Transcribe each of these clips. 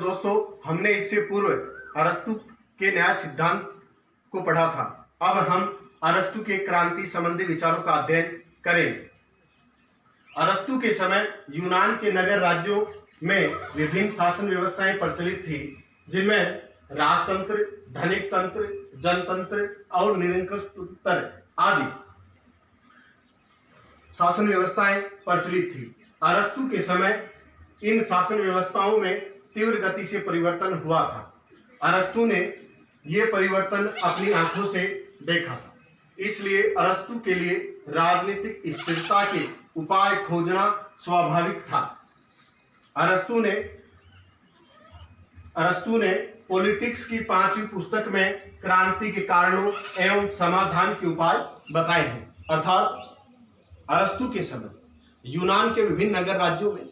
दोस्तों, हमने इससे पूर्व अरस्तु के न्याय सिद्धांत को पढ़ा था। अब हम अरस्तु के क्रांति संबंधी विचारों का अध्ययन करेंगे। अरस्तु के समय यूनान के नगर राज्यों में विभिन्न शासन व्यवस्थाएं प्रचलित थी, जिनमें राजतंत्र, धनिक तंत्र, जनतंत्र और निरंकुश तंत्र आदि शासन व्यवस्थाएं प्रचलित थी। अरस्तु के समय इन शासन व्यवस्थाओं में तीव्र गति से परिवर्तन हुआ था। अरस्तु ने ये परिवर्तन अपनी आंखों से देखा था, इसलिए अरस्तु के लिए राजनीतिक स्थिरता के उपाय खोजना स्वाभाविक था। अरस्तु ने पॉलिटिक्स की 5वीं पुस्तक में क्रांति के कारणों एवं समाधान के उपाय बताए हैं। अर्थात अरस्तु के समय यूनान के विभिन्न नगर राज्यों में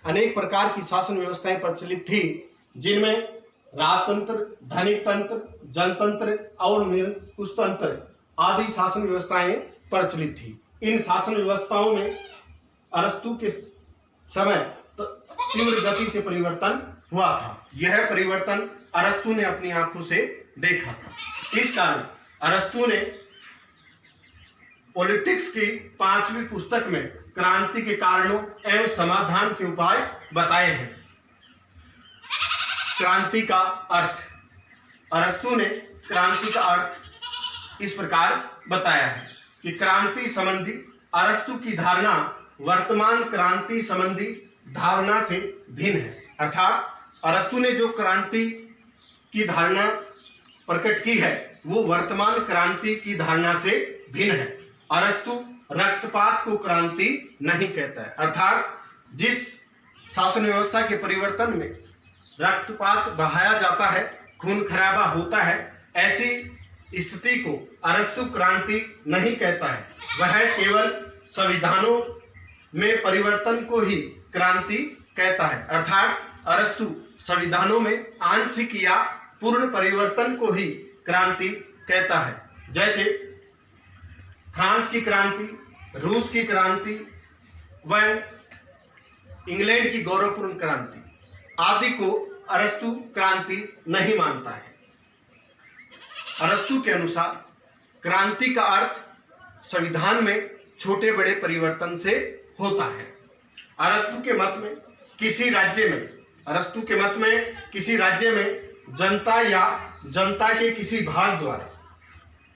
अनेक प्रकार की शासन व्यवस्थाएं प्रचलित थी, जिनमें राजतंत्र, धनिक तंत्र, जनतंत्र और निरंकुश तंत्र आदि शासन व्यवस्थाएं प्रचलित थी। इन शासन व्यवस्थाओं में अरस्तु के समय तीव्र गति से परिवर्तन हुआ था। यह परिवर्तन अरस्तु ने अपनी आंखों से देखा था। इस कारण अरस्तु ने पॉलिटिक्स की 5वीं पुस्तक में क्रांति के कारणों एवं समाधान के उपाय बताए हैं। क्रांति का अर्थ। अरस्तु ने क्रांति का अर्थ इस प्रकार बताया है कि क्रांति संबंधी अरस्तु की धारणा वर्तमान क्रांति संबंधी धारणा से भिन्न है। अर्थात अरस्तु ने जो क्रांति की धारणा प्रकट की है, वो वर्तमान क्रांति की धारणा से भिन्न है। अरस्तु रक्तपात को क्रांति नहीं कहता है। अर्थात जिस शासन व्यवस्था के परिवर्तन में रक्तपात बहाया जाता है, खून खराबा होता है, ऐसी स्थिति को अरस्तु क्रांति नहीं कहता है। वह केवल संविधानों में परिवर्तन को ही क्रांति कहता है। अर्थात अरस्तु संविधानों में आंशिक या पूर्ण परिवर्तन को ही क्रांति कहता है। जैसे फ्रांस की क्रांति, रूस की क्रांति व इंग्लैंड की गौरवपूर्ण क्रांति आदि को अरस्तु क्रांति नहीं मानता है। अरस्तु के अनुसार क्रांति का अर्थ संविधान में छोटे बड़े परिवर्तन से होता है। अरस्तु के मत में किसी राज्य में जनता या जनता के किसी भाग द्वारा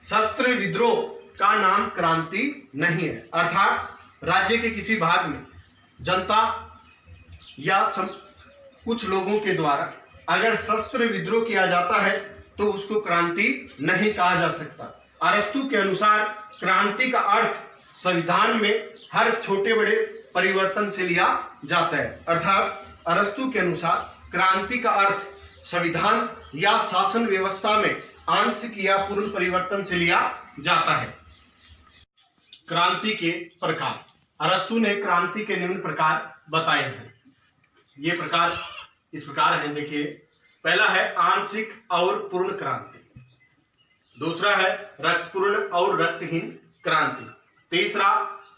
शस्त्र विद्रोह का नाम क्रांति नहीं है। अर्थात राज्य के किसी भाग में जनता या कुछ लोगों के द्वारा अगर शस्त्र विद्रोह किया जाता है तो उसको क्रांति नहीं कहा जा सकता। अरस्तु के अनुसार क्रांति का अर्थ संविधान में हर छोटे बड़े परिवर्तन से लिया जाता है। अर्थात अरस्तु के अनुसार क्रांति का अर्थ संविधान या शासन व्यवस्था में आंशिक या पूर्ण परिवर्तन से लिया जाता है। क्रांति के प्रकार। अरस्तु ने क्रांति के निम्न प्रकार बताए हैं। ये प्रकार इस प्रकार हैं, देखिए। पहला है आंशिक और पूर्ण क्रांति। दूसरा है रक्तपूर्ण और रक्तहीन क्रांति। तीसरा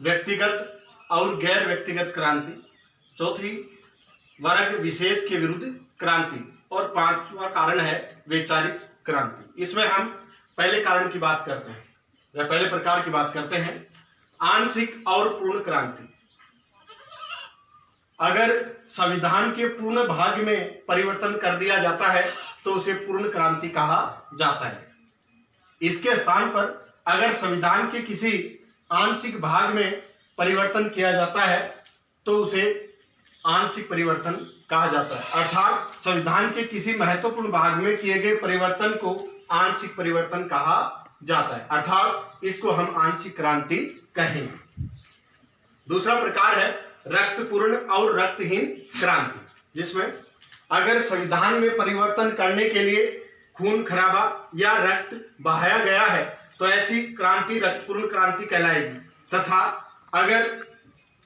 व्यक्तिगत और गैर व्यक्तिगत क्रांति। चौथी वर्ग विशेष के विरुद्ध क्रांति। और 5वां कारण है वैचारिक क्रांति। इसमें हम पहले कारण की बात करते हैं या पहले प्रकार की बात करते हैं, आंशिक और पूर्ण क्रांति। अगर संविधान के पूर्ण भाग में परिवर्तन कर दिया जाता है तो उसे पूर्ण क्रांति कहा जाता है। इसके स्थान पर अगर संविधान के किसी आंशिक भाग में परिवर्तन किया जाता है तो उसे आंशिक परिवर्तन कहा जाता है। अर्थात संविधान के किसी महत्वपूर्ण भाग में किए गए परिवर्तन को आंशिक परिवर्तन कहा जाता है। अर्थात इसको हम आंशिक क्रांति कहेंगे। दूसरा प्रकार है रक्तपूर्ण और रक्तहीन क्रांति, जिसमें अगर संविधान में परिवर्तन करने के लिए खून खराबा या रक्त बहाया गया है तो ऐसी क्रांति रक्तपूर्ण क्रांति कहलाएगी। तथा अगर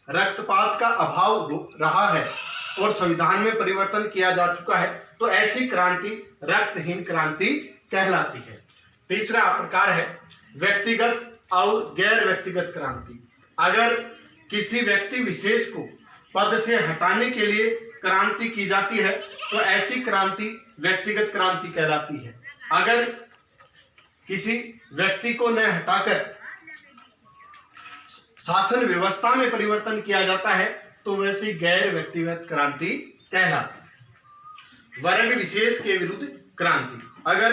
रक्तपात का अभाव रहा है और संविधान में परिवर्तन किया जा चुका है तो ऐसी क्रांति रक्तहीन क्रांति कहलाती है। तीसरा प्रकार है व्यक्तिगत और गैर व्यक्तिगत क्रांति। अगर किसी व्यक्ति विशेष को पद से हटाने के लिए क्रांति की जाती है तो ऐसी क्रांति व्यक्तिगत क्रांति कहलाती है। अगर किसी व्यक्ति को न हटाकर शासन व्यवस्था में परिवर्तन किया जाता है तो वैसी गैर व्यक्तिगत क्रांति कहलाती है। वर्ग विशेष के विरुद्ध क्रांति, अगर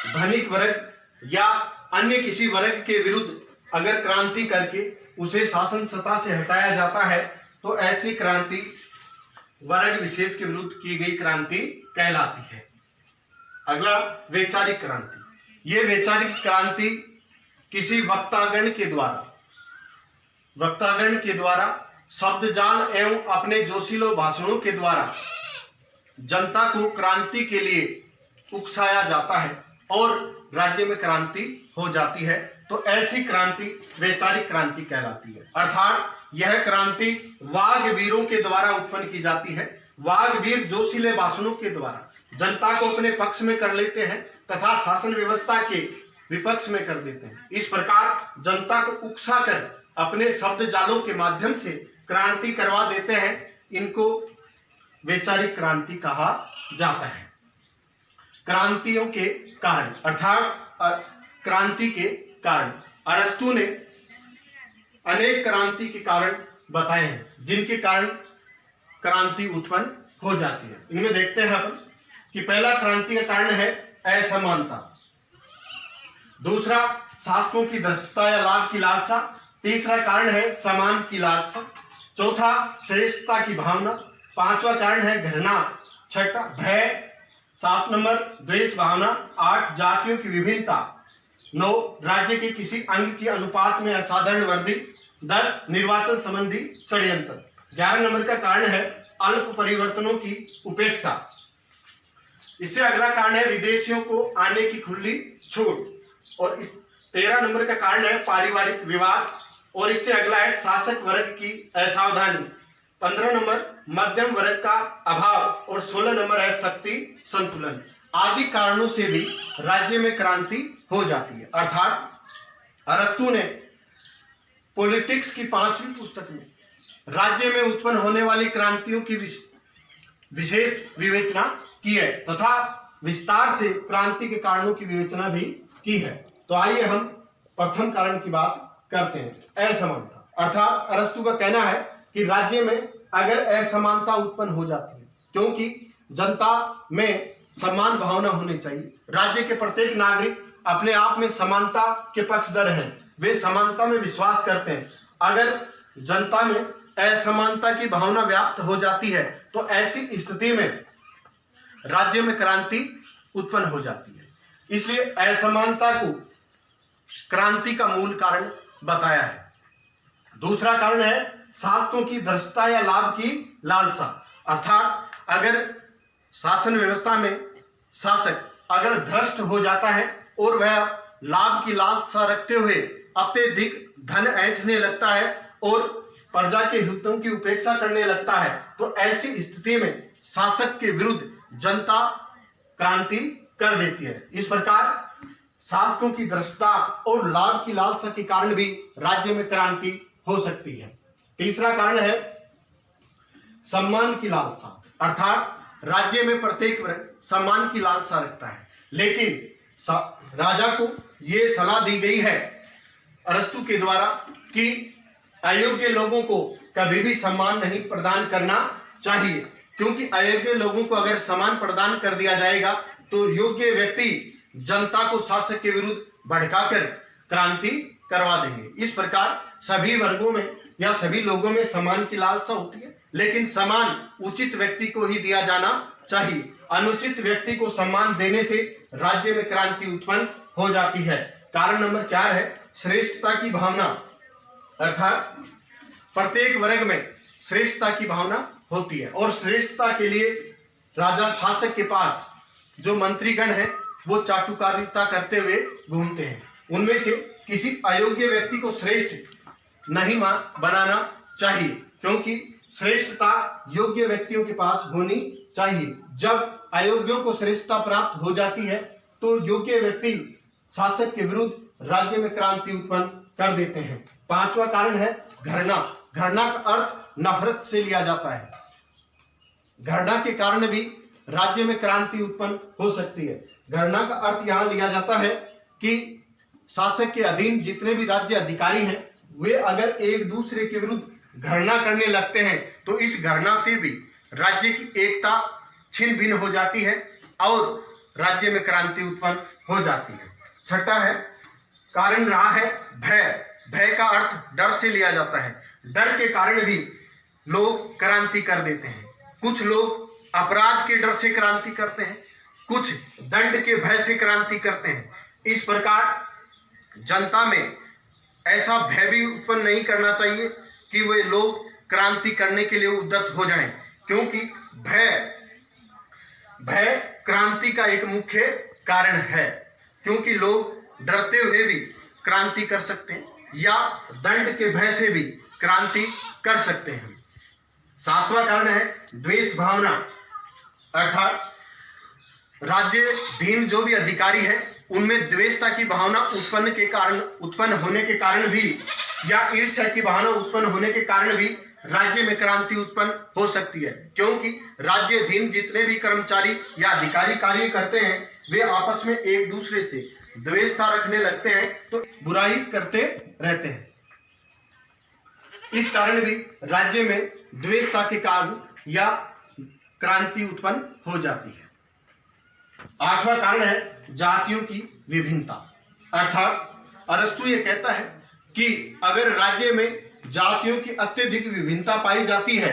धनिक वर्ग या अन्य किसी वर्ग के विरुद्ध अगर क्रांति करके उसे शासन सत्ता से हटाया जाता है तो ऐसी क्रांति वर्ग विशेष के विरुद्ध की गई क्रांति कहलाती है। अगला वैचारिक क्रांति। ये वैचारिक क्रांति किसी वक्तागण के द्वारा शब्द जाल एवं अपने जोशीले भाषणों के द्वारा जनता को क्रांति के लिए उकसाया जाता है और राज्य में क्रांति हो जाती है तो ऐसी क्रांति वैचारिक क्रांति कहलाती है। अर्थात यह क्रांति वाग्वीरों के द्वारा उत्पन्न की जाती है। वाग्वीर जोशीले भाषणों के द्वारा जनता को अपने पक्ष में कर लेते हैं तथा शासन व्यवस्था के विपक्ष में कर देते हैं। इस प्रकार जनता को उकसाकर अपने शब्द जालों के माध्यम से क्रांति करवा देते हैं। इनको वैचारिक क्रांति कहा जाता है। क्रांतियों के कारण अर्थात क्रांति के कारण अरस्तु ने अनेक क्रांति के कारण बताए हैं जिनके कारण क्रांति उत्पन्न हो जाती है। इनमें देखते हैं हम कि पहला क्रांति का कारण है असमानता, दूसरा शासकों की धृष्टता या लाभ की लालसा, तीसरा कारण है सम्मान की लालसा, चौथा श्रेष्ठता की भावना, पांचवा कारण है घृणा, छठा भय, 7 नंबर द्वेष भावना, 8 जातियों की विभिन्नता, 9 राज्य के किसी अंग की अनुपात में असाधारण वृद्धि, 10 निर्वाचन संबंधी षड्यंत्र, 11 नंबर का कारण है अल्प परिवर्तनों की उपेक्षा। इससे अगला कारण है विदेशियों को आने की खुली छूट और 13 नंबर का कारण है पारिवारिक विवाद और इससे अगला है शासक वर्ग की असावधानी, 15 नंबर मध्यम वर्ग का अभाव और 16 नंबर है शक्ति संतुलन। आदि कारणों से भी राज्य में क्रांति हो जाती है। अर्थात अरस्तु ने पॉलिटिक्स की 5वीं पुस्तक में राज्य में उत्पन्न होने वाली क्रांतियों की विशेष विवेचना की है तथा विस्तार से क्रांति के कारणों की विवेचना भी की है। तो आइए हम प्रथम कारण की बात करते हैं, असमानता। अर्थात अरस्तु का कहना है कि राज्य में अगर असमानता उत्पन्न हो जाती है क्योंकि जनता में समान भावना होनी चाहिए। राज्य के प्रत्येक नागरिक अपने आप में समानता के पक्षधर हैं, वे समानता में विश्वास करते हैं। अगर जनता में असमानता की भावना व्याप्त हो जाती है तो ऐसी स्थिति में राज्य में क्रांति उत्पन्न हो जाती है। इसलिए असमानता को क्रांति का मूल कारण बताया है। दूसरा कारण है शासकों की धृष्टता या लाभ की लालसा। अर्थात अगर शासन व्यवस्था में शासक अगर भ्रष्ट हो जाता है और वह लाभ की लालसा रखते हुए अत्यधिक धन ऐंठने लगता है और प्रजा के हितों की उपेक्षा करने लगता है तो ऐसी स्थिति में शासक के विरुद्ध जनता क्रांति कर देती है। इस प्रकार शासकों की धृष्टता और लाभ की लालसा के कारण भी राज्य में क्रांति हो सकती है। तीसरा कारण है सम्मान की लालसा। अर्थात राज्य में प्रत्येक वर्ग सम्मान की लालसा रखता है लेकिन राजा को यह सलाह दी गई है अरस्तु के द्वारा कि अयोग्य लोगों को कभी भी सम्मान नहीं प्रदान करना चाहिए क्योंकि अयोग्य लोगों को अगर सम्मान प्रदान कर दिया जाएगा तो योग्य व्यक्ति जनता को शासक के विरुद्ध भड़काकर क्रांति करवा देंगे। इस प्रकार सभी वर्गों में या सभी लोगों में सम्मान की लालसा होती है लेकिन सम्मान उचित व्यक्ति को ही दिया जाना चाहिए। अनुचित व्यक्ति को सम्मान देने से राज्य में क्रांति उत्पन्न हो जाती है। कारण नंबर 4 है श्रेष्ठता की भावना। अर्थात प्रत्येक वर्ग में श्रेष्ठता की भावना होती है और श्रेष्ठता के लिए राजा शासक के पास जो मंत्रीगण हैं वो चाटुकारिता करते हुए घूमते हैं। उनमें से किसी अयोग्य व्यक्ति को श्रेष्ठ नहीं बनाना चाहिए क्योंकि श्रेष्ठता योग्य व्यक्तियों के पास होनी चाहिए। जब अयोग्यों को श्रेष्ठता प्राप्त हो जाती है तो योग्य व्यक्ति शासक के विरुद्ध राज्य में क्रांति उत्पन्न कर देते हैं। पांचवा कारण है घृणा। घृणा का अर्थ नफरत से लिया जाता है। घृणा के कारण भी राज्य में क्रांति उत्पन्न हो सकती है। घृणा का अर्थ यहां लिया जाता है कि शासक के अधीन जितने भी राज्य अधिकारी हैं वे अगर एक दूसरे के विरुद्ध घृणा करने लगते हैं तो इस घृणा से भी राज्य की एकता छिन्न भिन्न हो जाती है और राज्य में क्रांति उत्पन्न हो जाती है। छठा है कारण रहा है भय। भय का अर्थ डर से लिया जाता है। डर के कारण भी लोग क्रांति कर देते हैं। कुछ लोग अपराध के डर से क्रांति करते हैं, कुछ दंड के भय से क्रांति करते हैं। इस प्रकार जनता में ऐसा भय भी उत्पन्न नहीं करना चाहिए कि वे लोग क्रांति करने के लिए उद्यत हो जाएं, क्योंकि भय क्रांति का एक मुख्य कारण है, क्योंकि लोग डरते हुए भी क्रांति कर सकते हैं या दंड के भय से भी क्रांति कर सकते हैं। सातवां कारण है द्वेष भावना, अर्थात राज्याधीन जो भी अधिकारी है उनमें द्वेषता की भावना उत्पन्न होने के कारण भी या ईर्ष्या की भावना उत्पन्न होने के कारण भी राज्य में क्रांति उत्पन्न हो सकती है, क्योंकि राज्याधीन जितने भी कर्मचारी या अधिकारी कार्य करते हैं वे आपस में एक दूसरे से द्वेषता रखने लगते हैं तो बुराई करते रहते हैं। इस कारण भी राज्य में द्वेषता के कारण या क्रांति उत्पन्न हो जाती है। आठवां कारण है जातियों की विभिन्नता, अर्थात अरस्तु ये कहता है कि अगर राज्य में जातियों की अत्यधिक विभिन्नता पाई जाती है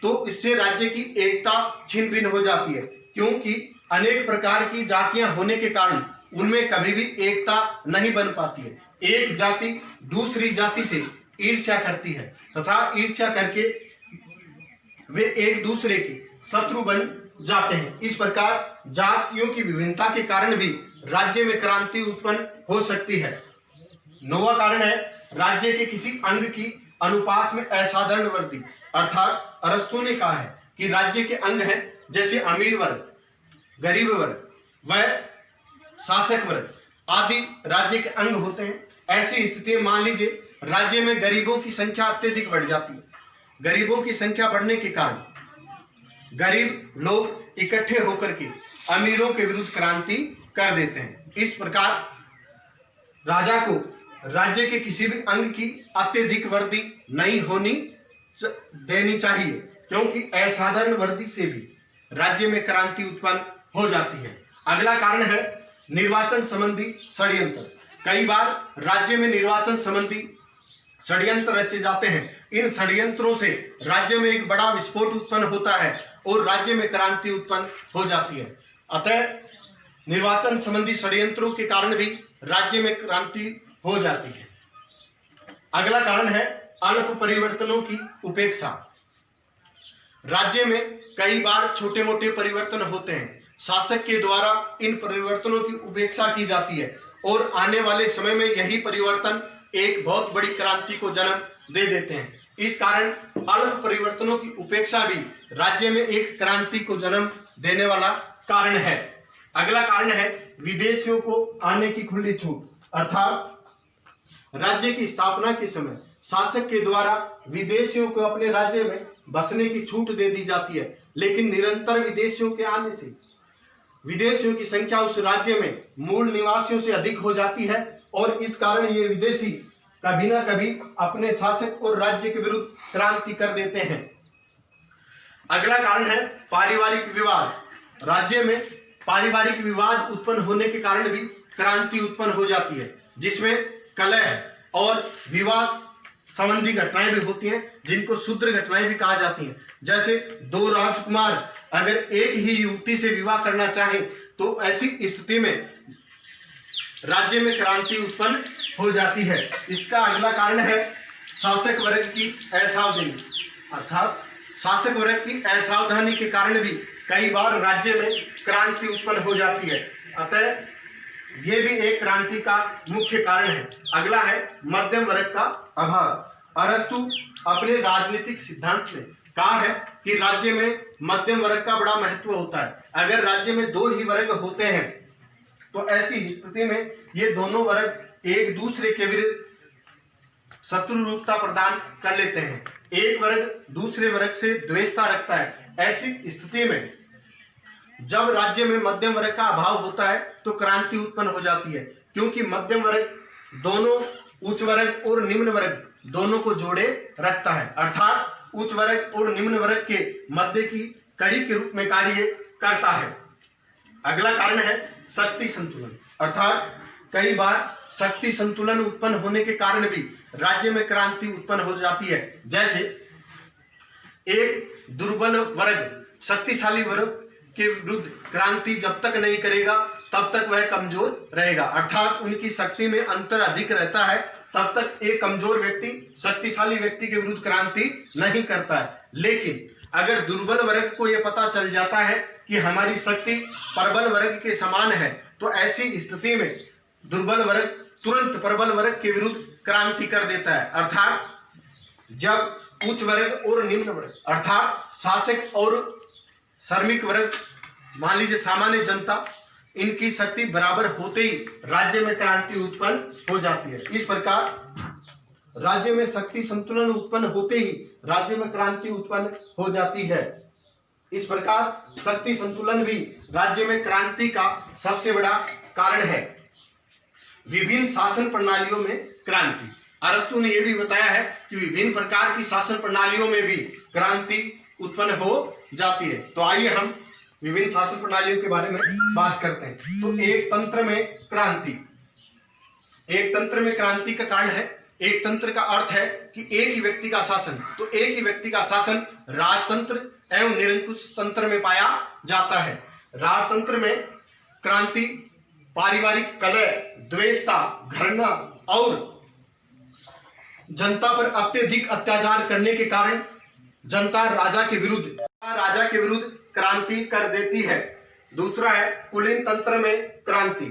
तो इससे राज्य की एकता छिन्न भिन्न हो जाती है, क्योंकि अनेक प्रकार की जातियां होने के कारण उनमें कभी भी एकता नहीं बन पाती है। एक जाति दूसरी जाति से ईर्ष्या करती है तथा ईर्ष्या करके वे एक दूसरे के शत्रु बन जाते हैं। इस प्रकार जातियों की विभिन्नता के कारण भी राज्य में क्रांति उत्पन्न हो सकती है। नौवां कारण है राज्य के किसी अंग की अनुपात में असाधारण वृद्धि, अर्थात अरस्तु ने कहा है कि राज्य के अंग हैं जैसे अमीर वर्ग, गरीब वर्ग व शासक वर्ग आदि राज्य के अंग होते हैं। ऐसी स्थिति में मान लीजिए राज्य में गरीबों की संख्या अत्यधिक बढ़ जाती है। गरीबों की संख्या बढ़ने के कारण गरीब लोग इकट्ठे होकर के अमीरों के विरुद्ध क्रांति कर देते हैं। इस प्रकार राजा को राज्य के किसी भी अंग की अत्यधिक वृद्धि नहीं होनी देनी चाहिए, क्योंकि असाधारण वृद्धि से भी राज्य में क्रांति उत्पन्न हो जाती है। अगला कारण है निर्वाचन संबंधी षड्यंत्र। कई बार राज्य में निर्वाचन संबंधी षड्यंत्र रचे जाते हैं। इन षड्यंत्रों से राज्य में एक बड़ा विस्फोट उत्पन्न होता है और राज्य में क्रांति उत्पन्न हो जाती है। अतः निर्वाचन संबंधी षड्यंत्रों के कारण भी राज्य में क्रांति हो जाती है। अगला कारण है अल्प परिवर्तनों की उपेक्षा। राज्य में कई बार छोटे मोटे परिवर्तन होते हैं, शासक के द्वारा इन परिवर्तनों की उपेक्षा की जाती है और आने वाले समय में यही परिवर्तन एक बहुत बड़ी क्रांति को जन्म दे देते हैं। इस कारण अल्प परिवर्तनों की उपेक्षा भी राज्य में एक क्रांति को जन्म देने वाला कारण है। अगला कारण है विदेशियों को आने की खुली छूट, अर्थात राज्य की स्थापना के समय शासक के द्वारा विदेशियों को अपने राज्य में बसने की छूट दे दी जाती है, लेकिन निरंतर विदेशियों के आने से विदेशियों की संख्या उस राज्य में मूल निवासियों से अधिक हो जाती है और इस कारण ये विदेशी कभी ना कभी अपने शासक और राज्य के विरुद्ध क्रांति कर देते हैं। अगला कारण है पारिवारिक विवाद। राज्य में पारिवारिक विवाद उत्पन्न होने के कारण भी क्रांति उत्पन्न हो जाती है, जिसमें कलह और विवाद संबंधी घटनाएं भी होती हैं, जिनको शूद्र घटनाएं भी कहा जाती हैं। जैसे दो राजकुमार अगर एक ही युवती से विवाह करना चाहें तो ऐसी स्थिति में राज्य में क्रांति उत्पन्न हो जाती है। इसका अगला कारण है शासक वर्ग की असावधानी, अर्थात शासक वर्ग की असावधानी के कारण भी कई बार राज्य में क्रांति उत्पन्न हो जाती है। अतः ये भी एक क्रांति का मुख्य कारण है। अगला है मध्यम वर्ग का अभाव। अरस्तु अपने राजनीतिक सिद्धांत में कहा है कि राज्य में मध्यम वर्ग का बड़ा महत्व होता है। अगर राज्य में दो ही वर्ग होते हैं तो ऐसी स्थिति में ये दोनों वर्ग एक दूसरे के विरुद्ध शत्रु रूपता प्रदान कर लेते हैं। एक वर्ग दूसरे वर्ग से द्वेषता रखता है ऐसी स्थिति में जब राज्य में मध्यम वर्ग का अभाव होता है तो क्रांति उत्पन्न हो जाती है, क्योंकि मध्यम वर्ग दोनों उच्च वर्ग और निम्न वर्ग दोनों को जोड़े रखता है, अर्थात उच्च वर्ग और निम्न वर्ग के मध्य की कड़ी के रूप में कार्य करता है। अगला कारण है शक्ति संतुलन, अर्थात कई बार शक्ति संतुलन उत्पन्न होने के कारण भी राज्य में क्रांति उत्पन्न हो जाती है। जैसे एक दुर्बल वर्ग शक्तिशाली वर्ग के विरुद्ध क्रांति जब तक नहीं करेगा तब तक वह कमजोर रहेगा, अर्थात उनकी शक्ति में अंतर अधिक रहता है, तब तक एक कमजोर व्यक्ति शक्तिशाली व्यक्ति के विरुद्ध क्रांति नहीं करता है। लेकिन अगर दुर्बल वर्ग को यह पता चल जाता है कि हमारी शक्ति प्रबल वर्ग के समान है, तो ऐसी स्थिति में दुर्बल वर्ग तुरंत प्रबल वर्ग के विरुद्ध क्रांति कर देता है, अर्थात जब उच्च वर्ग और निम्न वर्ग अर्थात शासक और श्रमिक वर्ग, मान लीजिए सामान्य जनता, इनकी शक्ति बराबर होते ही राज्य में क्रांति उत्पन्न हो जाती है। इस प्रकार राज्य में शक्ति संतुलन उत्पन्न होते ही राज्य में क्रांति उत्पन्न हो जाती है। इस प्रकार शक्ति संतुलन भी राज्य में क्रांति का सबसे बड़ा कारण है। विभिन्न शासन प्रणालियों में क्रांति, अरस्तु ने यह भी बताया है कि विभिन्न प्रकार की शासन प्रणालियों में भी क्रांति उत्पन्न हो जाती है। तो आइए हम विभिन्न शासन प्रणालियों के बारे में बात करते हैं। तो एक तंत्र में क्रांति, एक तंत्र में क्रांति का कारण है, एक तंत्र का अर्थ है कि एक ही व्यक्ति का शासन, तो एक ही व्यक्ति का शासन राजतंत्र एवं निरंकुश तंत्र में पाया जाता है। राजतंत्र में क्रांति पारिवारिक कलह, द्वेषता, घृणा और जनता पर अत्यधिक अत्याचार करने के कारण जनता राजा के विरुद्ध क्रांति कर देती है। दूसरा है कुलीन तंत्र में क्रांति।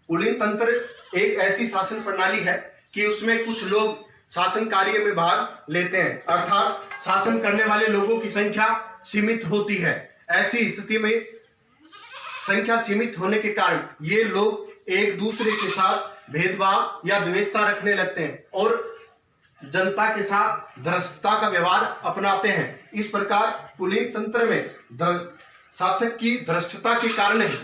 कुलीन तंत्र एक ऐसी शासन प्रणाली है कि उसमें कुछ लोग शासन कार्य में भाग लेते हैं, अर्थात शासन करने वाले लोगों की संख्या सीमित होती है। ऐसी स्थिति में संख्या सीमित होने के कारण ये लोग एक दूसरे के साथ भेदभाव या द्वेषता रखने लगते हैं और जनता के साथ धृष्टता का व्यवहार अपनाते हैं। इस प्रकार कुलीन तंत्र में शासक की धृष्टता के कारण ही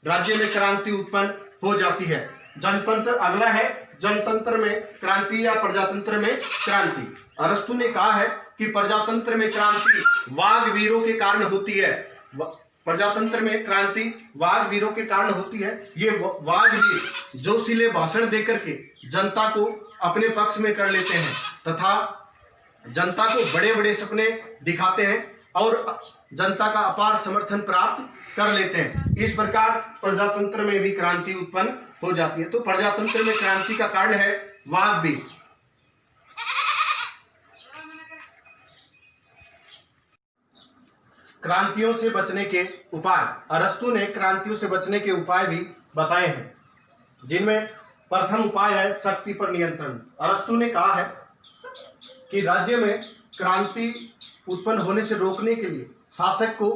राज्य में क्रांति उत्पन्न हो जाती है। जनतंत्र अगला है, जनतंत्र में क्रांति या प्रजातंत्र में क्रांति। अरस्तु ने कहा है कि प्रजातंत्र में क्रांति वाघ वीरों के कारण होती है। प्रजातंत्र में क्रांति वाघ वीरों के कारण होती है। ये वाघ वीर जोशीले भाषण देकर के जनता को अपने पक्ष में कर लेते हैं तथा जनता को बड़े बड़े सपने दिखाते हैं और जनता का अपार समर्थन प्राप्त कर लेते हैं। इस प्रकार प्रजातंत्र में भी क्रांति उत्पन्न हो जाती है। तो प्रजातंत्र में क्रांति का कारण है वाघ वीर। क्रांतियों से बचने के उपाय, अरस्तु ने क्रांतियों से बचने के उपाय भी बताए हैं, जिनमें प्रथम उपाय है शक्ति पर नियंत्रण। अरस्तु ने कहा है कि राज्य में क्रांति उत्पन्न होने से रोकने के लिए शासक को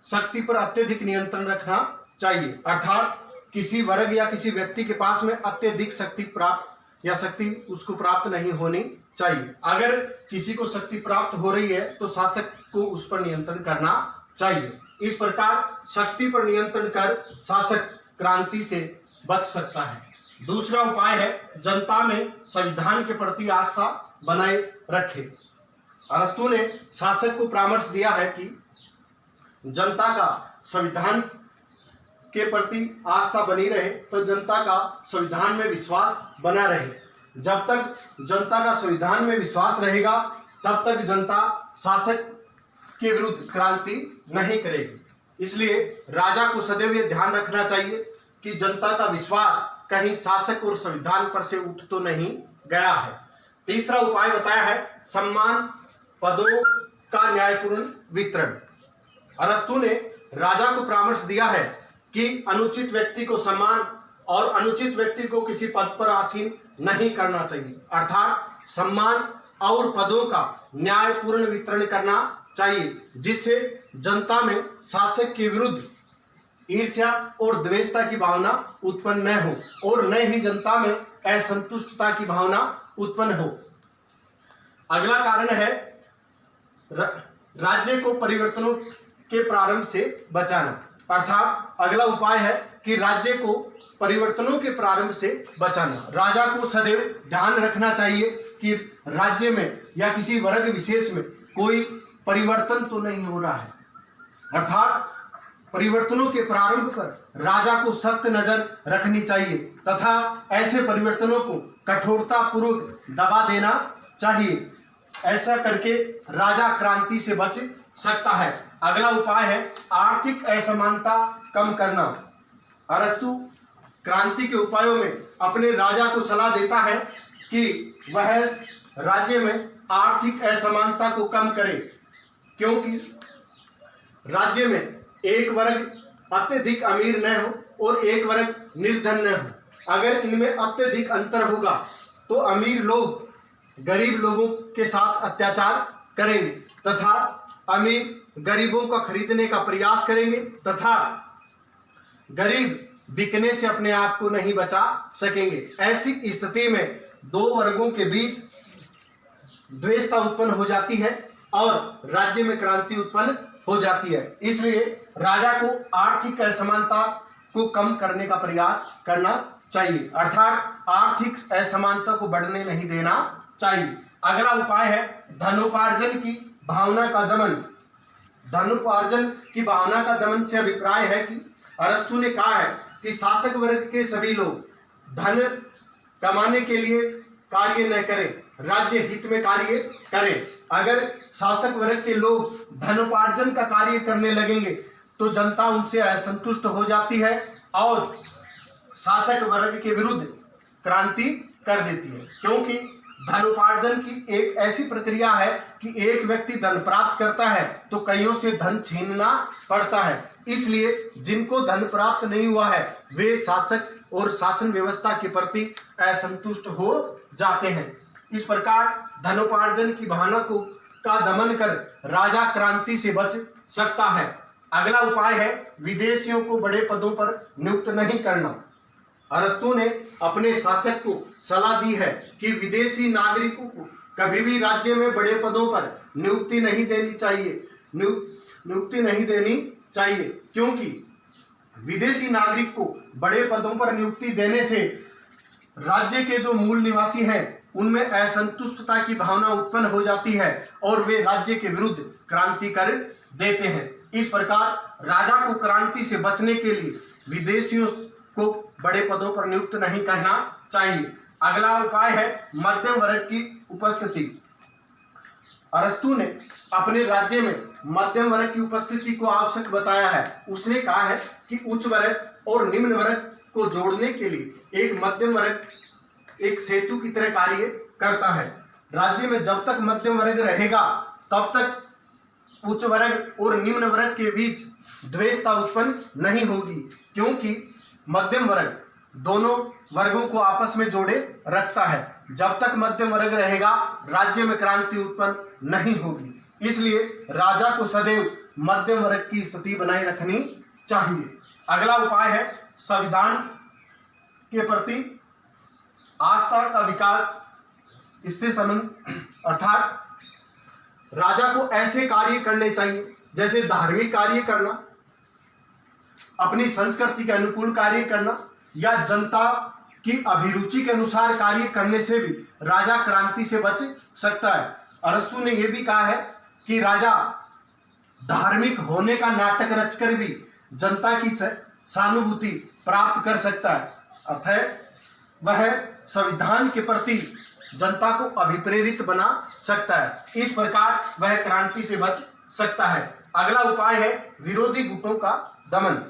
शक्ति पर अत्यधिक नियंत्रण रखना चाहिए, अर्थात किसी वर्ग या किसी व्यक्ति के पास में अत्यधिक शक्ति प्राप्त या शक्ति उसको प्राप्त नहीं होनी चाहिए। अगर किसी को शक्ति प्राप्त हो रही है तो शासक को उस पर नियंत्रण करना चाहिए। इस प्रकार शक्ति पर नियंत्रण कर शासक क्रांति से बच सकता है। दूसरा उपाय है जनता में संविधान के प्रति आस्था बनाए रखे। अरस्तु ने शासक को परामर्श दिया है कि जनता का संविधान के प्रति आस्था बनी रहे तो जनता का संविधान में विश्वास बना रहे। जब तक जनता का संविधान में विश्वास रहेगा तब तक जनता शासक के विरुद्ध क्रांति नहीं करेगी। इसलिए राजा को सदैव यह ध्यान रखना चाहिए कि जनता का विश्वास कहीं शासक और संविधान पर से उठ तो नहीं गया है। तीसरा उपाय बताया है सम्मान पदों का न्यायपूर्ण वितरण। अरस्तु ने राजा को परामर्श दिया है कि अनुचित व्यक्ति को सम्मान और अनुचित व्यक्ति को किसी पद पर आसीन नहीं करना चाहिए, अर्थात सम्मान और पदों का न्यायपूर्ण वितरण करना चाहिए, जिससे जनता में शासक के विरुद्ध ईर्ष्या और द्वेषता की भावना उत्पन्न न हो और न ही जनता में असंतुष्टता की भावना उत्पन्न हो। अगला कारण है राज्य को परिवर्तनों के प्रारंभ से बचाना। अर्थात अगला उपाय है कि राज्य को परिवर्तनों के प्रारंभ से बचाना। राजा को सदैव ध्यान रखना चाहिए कि राज्य में या किसी वर्ग विशेष में कोई परिवर्तन तो नहीं हो रहा है। अर्थात परिवर्तनों के प्रारंभ पर राजा को सख्त नजर रखनी चाहिए तथा ऐसे परिवर्तनों को कठोरता पूर्वक दबा देना चाहिए। ऐसा करके राजा क्रांति से बच सकता है। अगला उपाय है आर्थिक असमानता कम करना। अरस्तु क्रांति के उपायों में अपने राजा को सलाह देता है कि वह राज्य में आर्थिक असमानता को कम करे, क्योंकि राज्य में एक वर्ग अत्यधिक अमीर न हो और एक वर्ग निर्धन न हो। अगर इनमें अत्यधिक अंतर होगा तो अमीर लोग गरीब लोगों के साथ अत्याचार करेंगे तथा अमीर गरीबों का खरीदने का प्रयास करेंगे तथा गरीब बिकने से अपने आप को नहीं बचा सकेंगे। ऐसी स्थिति में दो वर्गों के बीच द्वेषता उत्पन्न हो जाती है और राज्य में क्रांति उत्पन्न हो जाती है। इसलिए राजा को आर्थिक असमानता को कम करने का प्रयास करना चाहिए, अर्थात आर्थिक असमानता को बढ़ने नहीं देना चाहिए। अगला उपाय है धनोपार्जन की भावना का दमन। धनोपार्जन की भावना का दमन से अभिप्राय है कि अरस्तु ने कहा है कि शासक वर्ग के सभी लोग धन कमाने के लिए कार्य न करें, राज्य हित में कार्य करें। अगर शासक वर्ग के लोग धनोपार्जन का कार्य करने लगेंगे तो जनता उनसे असंतुष्ट हो जाती है और शासक वर्ग के विरुद्ध क्रांति कर देती है, क्योंकि धनोपार्जन की एक ऐसी प्रक्रिया है कि एक व्यक्ति धन प्राप्त करता है तो कईयों से धन छीनना पड़ता है। इसलिए जिनको धन प्राप्त नहीं हुआ है वे शासक और शासन व्यवस्था के प्रति असंतुष्ट हो जाते हैं। इस प्रकार धनोपार्जन की भावना को का दमन कर राजा क्रांति से बच सकता है। अगला उपाय है विदेशियों को बड़े पदों पर नियुक्त नहीं करना। अरस्तु ने अपने शासक को सलाह दी है कि विदेशी नागरिकों को कभी भी राज्य में बड़े पदों पर नियुक्ति नहीं देनी चाहिए, क्योंकि विदेशी नागरिक को बड़े पदों पर नियुक्ति देने से राज्य के जो मूल निवासी हैं उनमें असंतुष्टता की भावना उत्पन्न हो जाती है और वे राज्य के विरुद्ध क्रांति कर देते हैं। इस प्रकार राजा को क्रांति से बचने के लिए विदेशियों को बड़े पदों पर नियुक्त नहीं करना चाहिए। अगला उपाय है मध्यम वर्ग की उपस्थिति। अरस्तु ने अपने राज्य में मध्यम वर्ग की उपस्थिति को आवश्यक बताया है। उसने कहा है कि उच्च वर्ग और निम्न वर्ग को जोड़ने के लिए एक मध्यम वर्ग एक सेतु की तरह कार्य करता है। राज्य में जब तक मध्यम वर्ग रहेगा तब तक उच्च वर्ग और निम्न वर्ग के बीच द्वेषता उत्पन्न नहीं होगी, क्योंकि मध्यम वर्ग दोनों वर्गों को आपस में जोड़े रखता है। जब तक मध्यम वर्ग रहेगा राज्य में क्रांति उत्पन्न नहीं होगी। इसलिए राजा को सदैव मध्यम वर्ग की स्थिति बनाए रखनी चाहिए। अगला उपाय है संविधान के प्रति आस्था का विकास। इससे संबंध अर्थात राजा को ऐसे कार्य करने चाहिए जैसे धार्मिक कार्य करना, अपनी संस्कृति के अनुकूल कार्य करना या जनता की अभिरुचि के अनुसार कार्य करने से भी राजा क्रांति से बच सकता है। अरस्तु ने यह भी कहा है कि राजा धार्मिक होने का नाटक रचकर भी जनता की सहानुभूति प्राप्त कर सकता है, अर्थात वह संविधान के प्रति जनता को अभिप्रेरित बना सकता है। इस प्रकार वह क्रांति से बच सकता है। अगला उपाय है विरोधी गुटों का दमन।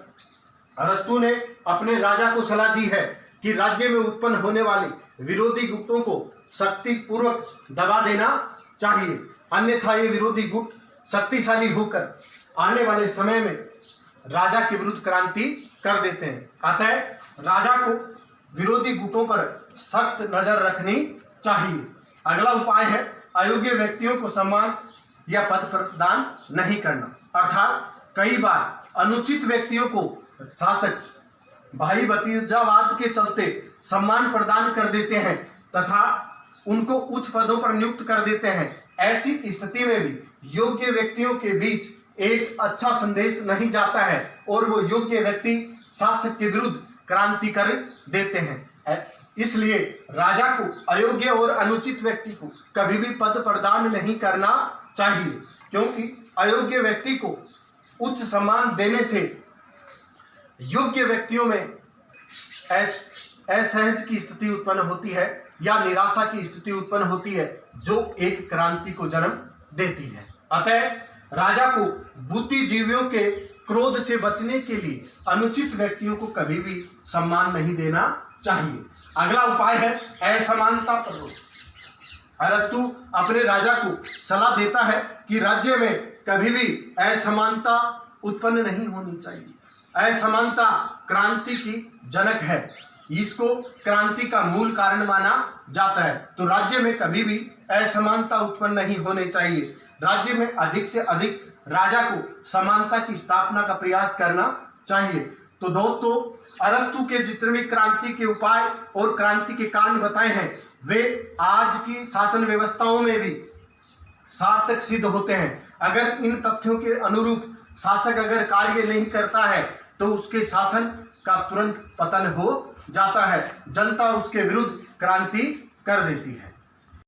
अरस्तु ने अपने राजा को सलाह दी है कि राज्य में उत्पन्न होने वाले विरोधी गुटों को शक्ति पूर्वक दबा देना चाहिए, अन्यथा ये विरोधी गुट शक्तिशाली होकर आने वाले समय में राजा के विरुद्ध क्रांति कर देते हैं। अतः राजा को विरोधी गुटों पर सख्त नजर रखनी चाहिए। अगला उपाय है अयोग्य व्यक्तियों को सम्मान या पद प्रदान नहीं करना। अर्थात कई बार अनुचित व्यक्तियों को शासक भाई भतीजावाद के चलते सम्मान प्रदान कर देते हैं तथा उनको उच्च पदों पर नियुक्त कर देते हैं। ऐसी स्थिति में भी योग्य व्यक्तियों के बीच एक अच्छा संदेश नहीं जाता है और वो योग्य व्यक्ति शासक के विरुद्ध क्रांति कर देते हैं। इसलिए राजा को अयोग्य और अनुचित व्यक्ति को कभी भी पद प्रदान नहीं करना चाहिए, क्योंकि अयोग्य व्यक्ति को उच्च सम्मान देने से योग्य व्यक्तियों में असहज की स्थिति उत्पन्न होती है या निराशा की स्थिति उत्पन्न होती है, जो एक क्रांति को जन्म देती है। अतः राजा को बुद्धिजीवियों के क्रोध से बचने के लिए अनुचित व्यक्तियों को कभी भी सम्मान नहीं देना चाहिए। अगला उपाय है असमानता पर रोक। अरस्तु अपने राजा को सलाह देता है कि राज्य में कभी भी असमानता उत्पन्न नहीं होनी चाहिए। असमानता क्रांति की जनक है, इसको क्रांति का मूल कारण माना जाता है। तो राज्य में कभी भी असमानता उत्पन्न नहीं होने चाहिए। राज्य में अधिक से अधिक राजा को समानता की स्थापना का प्रयास करना चाहिए। तो दोस्तों, अरस्तु के जितने भी क्रांति के उपाय और क्रांति के कारण बताए हैं, वे आज की शासन व्यवस्थाओं में भी सार्थक सिद्ध होते हैं। अगर इन तथ्यों के अनुरूप शासक अगर कार्य नहीं करता है तो उसके शासन का तुरंत पतन हो जाता है, जनता उसके विरुद्ध क्रांति कर देती है।